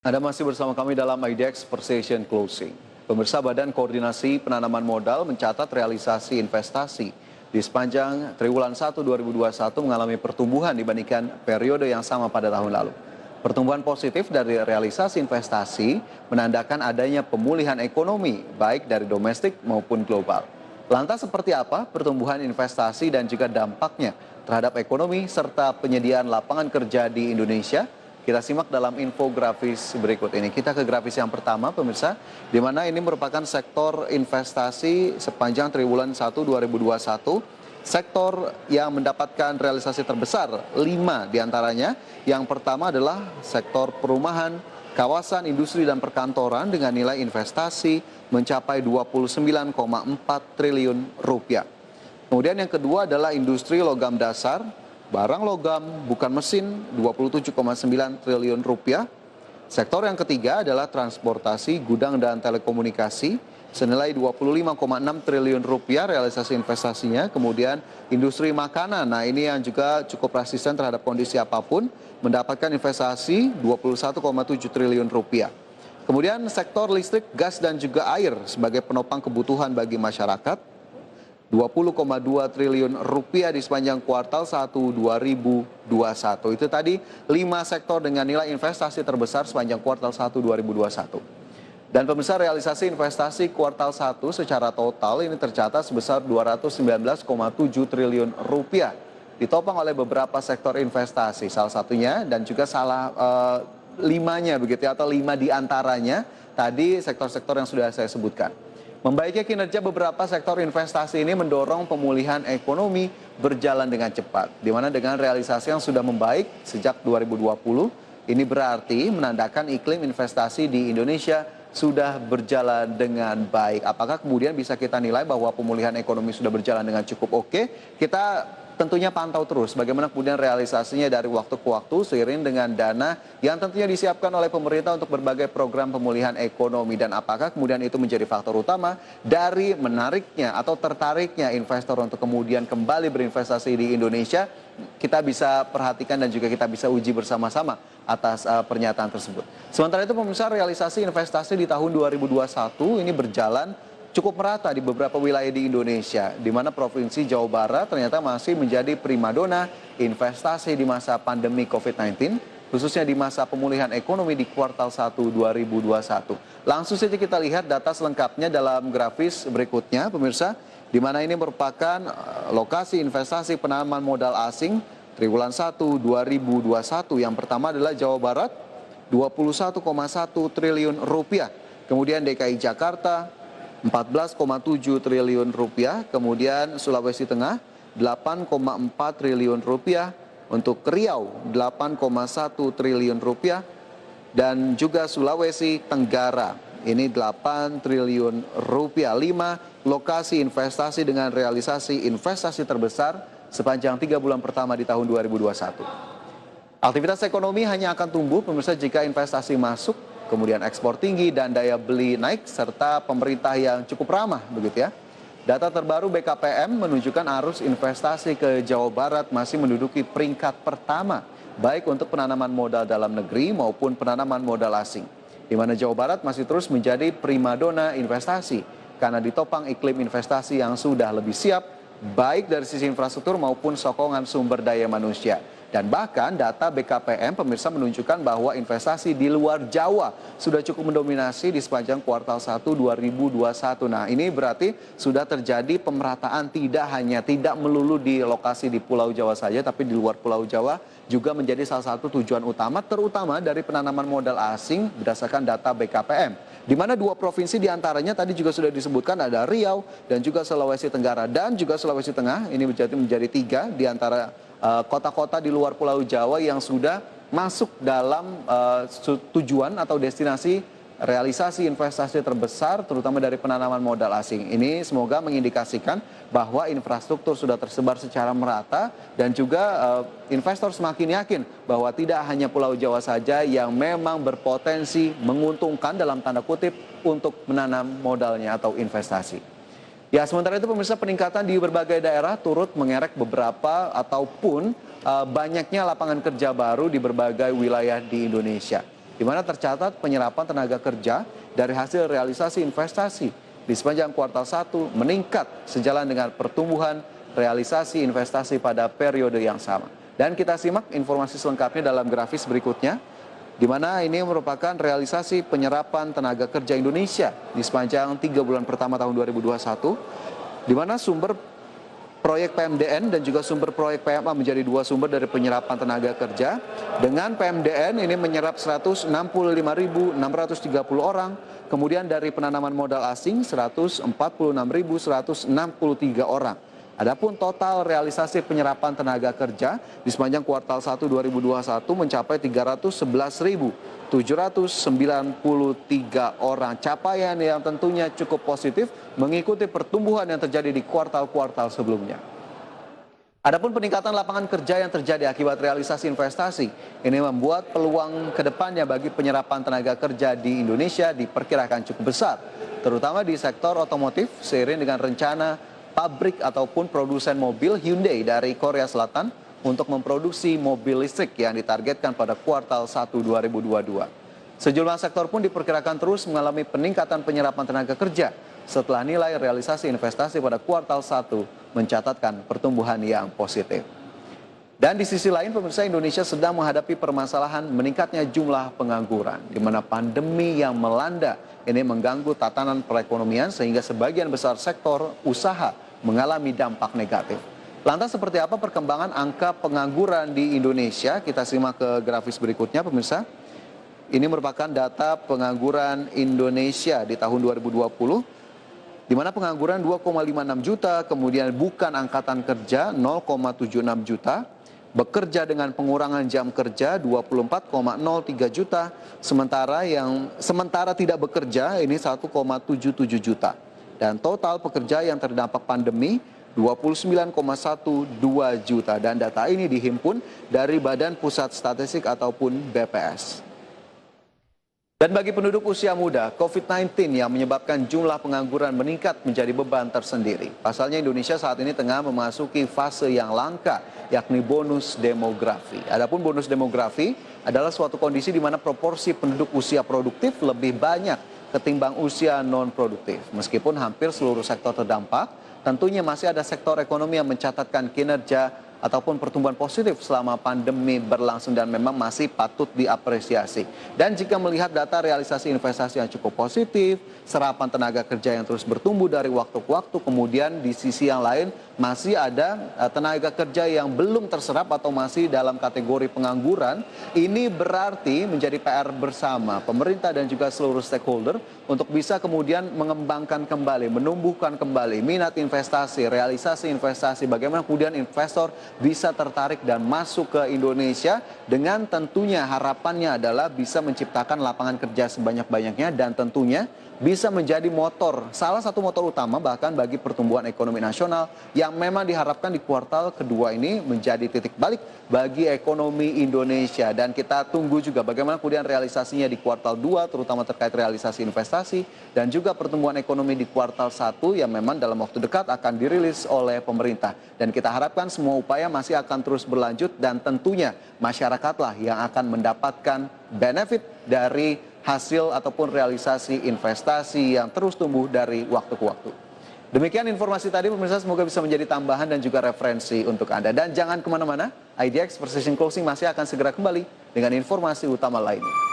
Anda masih bersama kami dalam IDX Precision Closing. Pemirsa, Badan Koordinasi Penanaman Modal mencatat realisasi investasi di sepanjang triwulan 1 2021 mengalami pertumbuhan dibandingkan periode yang sama pada tahun lalu. Pertumbuhan positif dari realisasi investasi menandakan adanya pemulihan ekonomi baik dari domestik maupun global. Lantas seperti apa pertumbuhan investasi dan juga dampaknya terhadap ekonomi serta penyediaan lapangan kerja di Indonesia? Kita simak dalam infografis berikut ini. Kita ke grafis yang pertama, pemirsa, di mana ini merupakan sektor investasi sepanjang triwulan 1 2021. Sektor yang mendapatkan realisasi terbesar, 5 diantaranya. Yang pertama adalah sektor perumahan, kawasan industri dan perkantoran dengan nilai investasi mencapai 29,4 triliun rupiah. Kemudian yang kedua adalah industri logam dasar, barang logam bukan mesin 27,9 triliun rupiah. Sektor yang ketiga adalah transportasi, gudang dan telekomunikasi senilai 25,6 triliun rupiah realisasi investasinya. Kemudian industri makanan, nah ini yang juga cukup resisten terhadap kondisi apapun, mendapatkan investasi 21,7 triliun rupiah. Kemudian sektor listrik, gas dan juga air sebagai penopang kebutuhan bagi masyarakat 20,2 triliun rupiah di sepanjang kuartal 1 2021. Itu tadi 5 sektor dengan nilai investasi terbesar sepanjang kuartal 1 2021. Dan pemirsa, realisasi investasi kuartal 1 secara total ini tercatat sebesar 219,7 triliun rupiah. Ditopang oleh beberapa sektor investasi, salah satunya dan juga limanya begitu ya, atau 5 diantaranya tadi sektor-sektor yang sudah saya sebutkan. Membaiknya kinerja beberapa sektor investasi ini mendorong pemulihan ekonomi berjalan dengan cepat. Di mana dengan realisasi yang sudah membaik sejak 2020, ini berarti menandakan iklim investasi di Indonesia sudah berjalan dengan baik. Apakah kemudian bisa kita nilai bahwa pemulihan ekonomi sudah berjalan dengan cukup oke? Kita tentunya pantau terus bagaimana kemudian realisasinya dari waktu ke waktu seiring dengan dana yang tentunya disiapkan oleh pemerintah untuk berbagai program pemulihan ekonomi, dan apakah kemudian itu menjadi faktor utama dari menariknya atau tertariknya investor untuk kemudian kembali berinvestasi di Indonesia. Kita bisa perhatikan dan juga kita bisa uji bersama-sama atas pernyataan tersebut. Sementara itu pemirsa, realisasi investasi di tahun 2021 ini berjalan cukup merata di beberapa wilayah di Indonesia, di mana Provinsi Jawa Barat ternyata masih menjadi primadona investasi di masa pandemi COVID-19, khususnya di masa pemulihan ekonomi di kuartal 1 2021. Langsung saja kita lihat data selengkapnya dalam grafis berikutnya, pemirsa, di mana ini merupakan lokasi investasi penanaman modal asing triwulan 1 2021. Yang pertama adalah Jawa Barat, 21,1 triliun rupiah. Kemudian DKI Jakarta 14,7 triliun rupiah, kemudian Sulawesi Tengah 8,4 triliun rupiah, untuk Riau 8,1 triliun rupiah, dan juga Sulawesi Tenggara ini 8 triliun rupiah. 5 lokasi investasi dengan realisasi investasi terbesar sepanjang 3 bulan pertama di tahun 2021. Aktivitas ekonomi hanya akan tumbuh pemirsa jika investasi masuk, kemudian ekspor tinggi dan daya beli naik, serta pemerintah yang cukup ramah begitu ya. Data terbaru BKPM menunjukkan arus investasi ke Jawa Barat masih menduduki peringkat pertama, baik untuk penanaman modal dalam negeri maupun penanaman modal asing. Di mana Jawa Barat masih terus menjadi primadona investasi karena ditopang iklim investasi yang sudah lebih siap, baik dari sisi infrastruktur maupun sokongan sumber daya manusia. Dan bahkan data BKPM pemirsa menunjukkan bahwa investasi di luar Jawa sudah cukup mendominasi di sepanjang kuartal 1 2021. Nah, ini berarti sudah terjadi pemerataan, tidak melulu di lokasi di Pulau Jawa saja, tapi di luar Pulau Jawa juga menjadi salah satu tujuan utama, terutama dari penanaman modal asing berdasarkan data BKPM. Di mana 2 provinsi diantaranya tadi juga sudah disebutkan, ada Riau dan juga Sulawesi Tenggara dan juga Sulawesi Tengah. Ini menjadi 3 di antara kota-kota di luar Pulau Jawa yang sudah masuk dalam tujuan atau destinasi realisasi investasi terbesar, terutama dari penanaman modal asing. Ini semoga mengindikasikan bahwa infrastruktur sudah tersebar secara merata dan juga investor semakin yakin bahwa tidak hanya Pulau Jawa saja yang memang berpotensi menguntungkan dalam tanda kutip untuk menanam modalnya atau investasi. Ya, sementara itu pemirsa, peningkatan di berbagai daerah turut mengerek beberapa ataupun banyaknya lapangan kerja baru di berbagai wilayah di Indonesia. di mana tercatat penyerapan tenaga kerja dari hasil realisasi investasi di sepanjang kuartal 1 meningkat sejalan dengan pertumbuhan realisasi investasi pada periode yang sama. Dan kita simak informasi selengkapnya dalam grafis berikutnya, di mana ini merupakan realisasi penyerapan tenaga kerja Indonesia di sepanjang 3 bulan pertama tahun 2021, di mana sumber proyek PMDN dan juga sumber proyek PMA menjadi dua sumber dari penyerapan tenaga kerja. Dengan PMDN ini menyerap 165.630 orang, kemudian dari penanaman modal asing 146.163 orang. Adapun total realisasi penyerapan tenaga kerja di sepanjang kuartal 1 2021 mencapai 311.793 orang. Capaian yang tentunya cukup positif mengikuti pertumbuhan yang terjadi di kuartal-kuartal sebelumnya. Adapun peningkatan lapangan kerja yang terjadi akibat realisasi investasi ini membuat peluang kedepannya bagi penyerapan tenaga kerja di Indonesia diperkirakan cukup besar, terutama di sektor otomotif seiring dengan rencana pabrik ataupun produsen mobil Hyundai dari Korea Selatan untuk memproduksi mobil listrik yang ditargetkan pada kuartal 1 2022. Sejumlah sektor pun diperkirakan terus mengalami peningkatan penyerapan tenaga kerja setelah nilai realisasi investasi pada kuartal 1 mencatatkan pertumbuhan yang positif. Dan di sisi lain, pemirsa, Indonesia sedang menghadapi permasalahan meningkatnya jumlah pengangguran, di mana pandemi yang melanda ini mengganggu tatanan perekonomian sehingga sebagian besar sektor usaha mengalami dampak negatif. Lantas seperti apa perkembangan angka pengangguran di Indonesia? Kita simak ke grafis berikutnya, pemirsa. Ini merupakan data pengangguran Indonesia di tahun 2020, di mana pengangguran 2,56 juta, kemudian bukan angkatan kerja 0,76 juta, bekerja dengan pengurangan jam kerja 24,03 juta, sementara tidak bekerja ini 1,77 juta. Dan total pekerja yang terdampak pandemi 29,12 juta. Dan data ini dihimpun dari Badan Pusat Statistik ataupun BPS. Dan bagi penduduk usia muda, COVID-19 yang menyebabkan jumlah pengangguran meningkat menjadi beban tersendiri. Pasalnya Indonesia saat ini tengah memasuki fase yang langka, yakni bonus demografi. Adapun bonus demografi adalah suatu kondisi di mana proporsi penduduk usia produktif lebih banyak ketimbang usia non-produktif. Meskipun hampir seluruh sektor terdampak, tentunya masih ada sektor ekonomi yang mencatatkan kinerja ataupun pertumbuhan positif selama pandemi berlangsung dan memang masih patut diapresiasi. Dan jika melihat data realisasi investasi yang cukup positif, serapan tenaga kerja yang terus bertumbuh dari waktu ke waktu, kemudian di sisi yang lain masih ada tenaga kerja yang belum terserap atau masih dalam kategori pengangguran, ini berarti menjadi PR bersama pemerintah dan juga seluruh stakeholder untuk bisa kemudian mengembangkan kembali, menumbuhkan kembali minat investasi, realisasi investasi, bagaimana kemudian investor bisa tertarik dan masuk ke Indonesia dengan tentunya harapannya adalah bisa menciptakan lapangan kerja sebanyak-banyaknya dan tentunya bisa menjadi motor, salah satu motor utama bahkan bagi pertumbuhan ekonomi nasional yang memang diharapkan di kuartal kedua ini menjadi titik balik bagi ekonomi Indonesia. Dan kita tunggu juga bagaimana kemudian realisasinya di kuartal 2 terutama terkait realisasi investasi dan juga pertumbuhan ekonomi di kuartal 1 yang memang dalam waktu dekat akan dirilis oleh pemerintah. Dan kita harapkan semua upaya masih akan terus berlanjut dan tentunya masyarakatlah yang akan mendapatkan benefit dari hasil ataupun realisasi investasi yang terus tumbuh dari waktu ke waktu. Demikian informasi tadi pemirsa, semoga bisa menjadi tambahan dan juga referensi untuk Anda. Dan jangan kemana-mana, IDX Precision Closing masih akan segera kembali dengan informasi utama lainnya.